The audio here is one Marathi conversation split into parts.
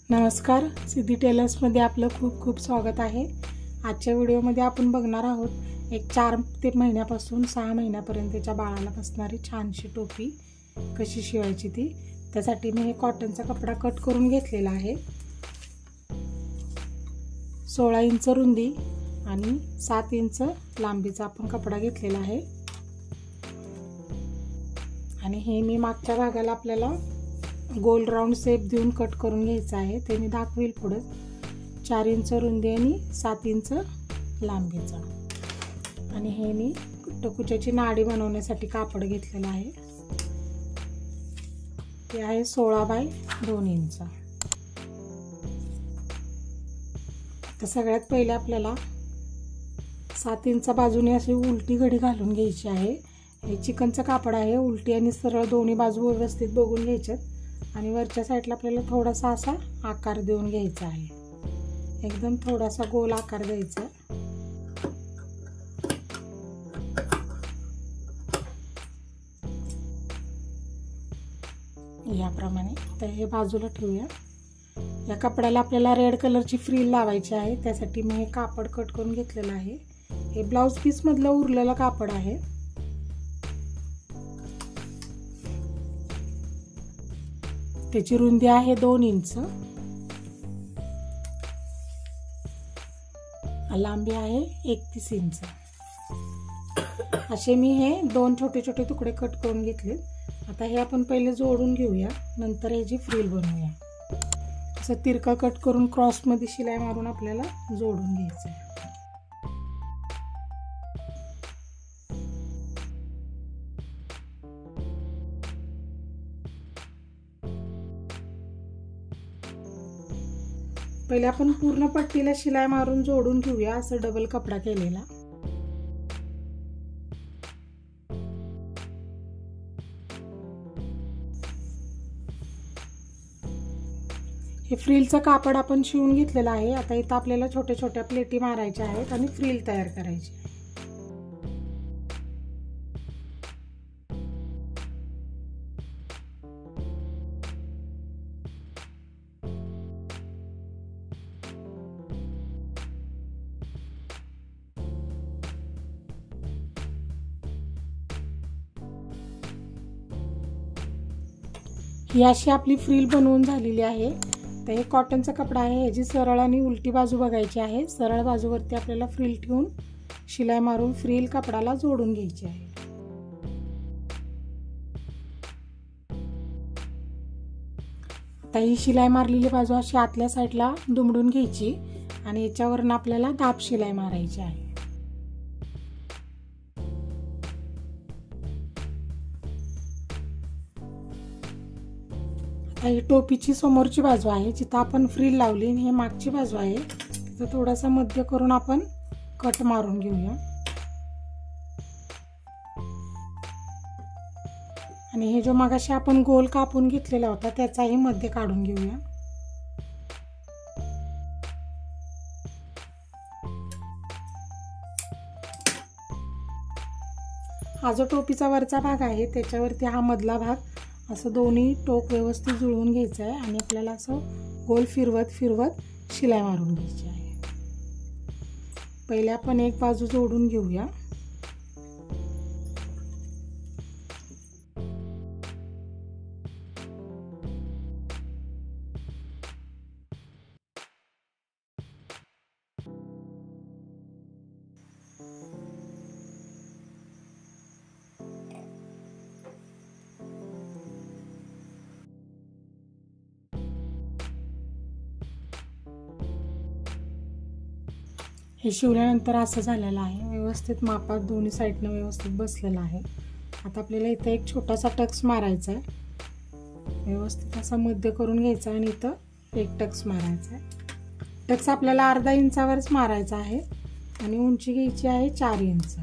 नमस्कार, सिद्धी टेलर्समध्ये आपलं खूप खूप स्वागत आहे। आजच्या व्हिडिओमध्ये आपण बघणार आहोत एक 4 ते महिन्यापासून 6 महिन्यापर्यंतच्या बाळाला बसणारी छानशी टोपी कशी शिवायची ती। त्यासाठी मी हे कॉटनचा कपडा कट करून घेतलेला आहे। 16 इंच रुंदी आणि 7 इंच लांबीचा आपण कपडा घेतलेला आहे आणि हे मी मागच्या भागाला आपल्याला गोल राउंड शेप देऊन कट करून घ्यायचा आहे। ते मी दाखवेल पुढे। 4 इंच रुंदी आणि 7 इंच लांबीचा आणि हे मी टकुच्याची नाडी बनवण्यासाठी कापड घेतलेला आहे। ते आहे 16 बाय 2 इंच। तर सगळ्यात पहिले आपल्याला 7 इंच बाजूने अशी उलटी घडी घालून घ्यायची आहे। हे चिकनचं कापड आहे। उलटी आणि सरळ दोन्ही बाजू व्यवस्थित बघून घ्यायच्यात आणि वरच्या साईडला आपल्याला थोडासा असा आकार देऊन घ्यायचा आहे। एकदम थोडासा गोल आकार द्यायचा। याप्रमाणे। तर हे बाजूला ठेवूया। या कपड्याला आपल्याला रेड कलरची फ्रिल लावायची आहे। त्यासाठी मी हे कापड कट करून घेतलेलं आहे। हे ब्लाउज पीस मधलं उरलेलं कापड आहे। त्याची रुंदी आहे 2 इंच, लांबी आहे 31 इंच। असे मी हे 2 छोटे छोटे तुकडे कट करून घेतले। आता हे आपण पहिले जोडून घेऊया, नंतर ह्याची फ्रिल बनवूया। असं तिरका कट करून क्रॉस मध्ये शिलाई मारून आपल्याला जोडून घ्यायचं आहे। पहिले आपण पूर्ण पट्टीला शिलाई मारून जोडून घेऊया। असं डबल कपडा केलेला। हे फ्रिलचं कापड आपण शिवून घेतलेलं आहे। आता इथं आपल्याला छोट्या छोट्या प्लेटी मारायच्या आहेत आणि फ्रिल तयार करायची आहे। ही अशी आपली फ्रिल बनवून झालेली आहे। तर हे कॉटनचा कपडा आहे। ह्याची सरळ आणि उलटी बाजू बघायची आहे। सरळ बाजूवरती आपल्याला फ्रिल ठेवून शिलाई मारून फ्रिल कपडाला जोडून घ्यायची आहे। आता ही शिलाई मारलेली बाजू अशी आतल्या साईडला दुमडून घ्यायची आणि याच्यावरून आपल्याला दाब शिलाई मारायची आहे। ही टोपीची समोरची बाजू आहे, जिथे आपण फ्रिल लावली। हे मागची बाजू आहे, तिथे थोडासा मध्य करून आपण कट मारून घेऊया आणि हे जो मगाशी आपण गोल कापून घेतलेला होता त्याचाही मध्य काढून घेऊया। हा जो टोपीचा वरचा भाग आहे त्याच्यावरती हा मधला भाग असं दोन्ही टोक व्यवस्थित जुळवून घ्यायचं आहे आणि आपल्याला असं गोल फिरवत फिरवत शिलाई मारून घ्यायची आहे। पहिले आपण एक बाजू जोडून घेऊया। हे शिवल्यानंतर असं झालेलं आहे। व्यवस्थित मापात दोन्ही साईडने व्यवस्थित बसलेलं आहे। आता आपल्याला इथे एक छोटासा टक्स मारायचा आहे। व्यवस्थित असा मध्य करून घ्यायचा आणि इथं एक टक्स मारायचा आहे। टक्स आपल्याला अर्धा इंचावरच मारायचा आहे आणि उंची घ्यायची आहे 4 इंच।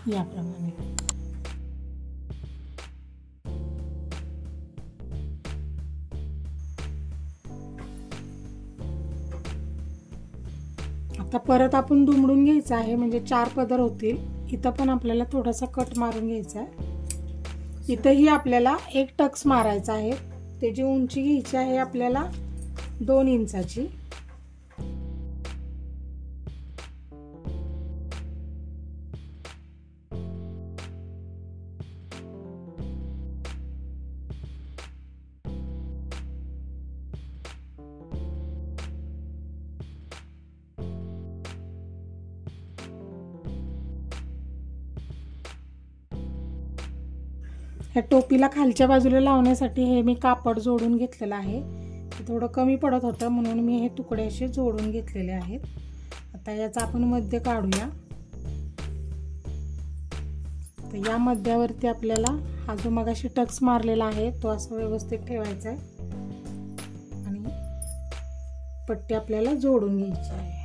याप्रमाणे। आता परत आपण दुमडून घ्यायचं आहे, म्हणजे 4 पदर होतील। इथं पण आपल्याला थोडासा कट मारून घ्यायचा आहे। इथंही आपल्याला एक टक्स मारायचा आहे। त्याची उंची घ्यायची आहे आपल्याला 2 इंचाची। ह्या टोपीला खालच्या बाजूला लावण्यासाठी हे मी कापड जोडून घेतलेलं आहे। थोडं कमी पडत होतं म्हणून मी हे तुकडे असे जोडून घेतलेले आहेत। आता याचा आपण मध्य काढूया। तर या मध्यावरती आपल्याला हा जो मगाशी टक्स मारलेला आहे तो असं व्यवस्थित ठेवायचा आहे आणि पट्टी आपल्याला जोडून घ्यायची आहे।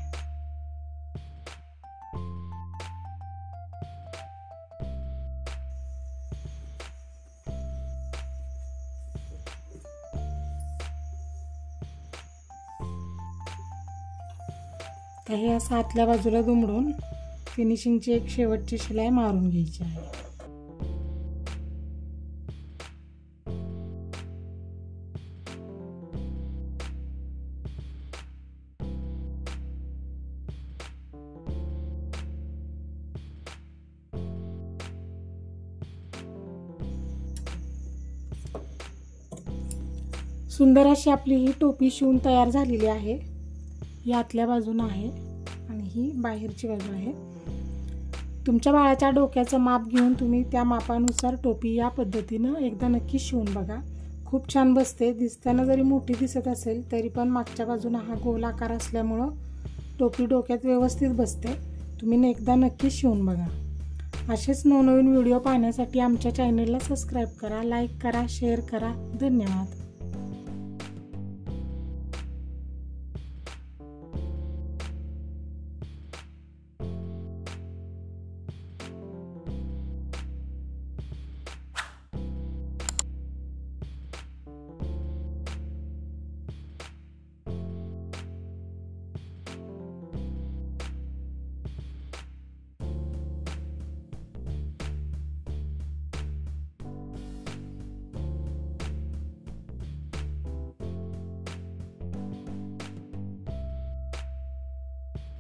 तर हे असं आतल्या बाजूला दुमडून फिनिशिंगची एक शेवटची शिलाई मारून घ्यायची आहे। सुंदर अशी आपली ही टोपी शिवून तयार झालेली आहे। ही आतल्या बाजूने आहे आणि ही बाहेरची बाजू आहे। तुमच्या बाळाच्या डोक्याचं माप घेऊन तुम्ही त्या मापानुसार टोपी या पद्धतीनं एकदा नक्की शिवून बघा। खूप छान बसते। दिसताना जरी मोठी दिसत असेल तरी पण मागच्या बाजूने हा गोल आकार असल्यामुळं टोपी डोक्यात व्यवस्थित बसते। तुम्ही एकदा नक्की शिवून बघा। असेच नवनवीन व्हिडिओ पाहण्यासाठी आमच्या चॅनलला सबस्क्राईब करा, लाईक करा, शेअर करा। धन्यवाद।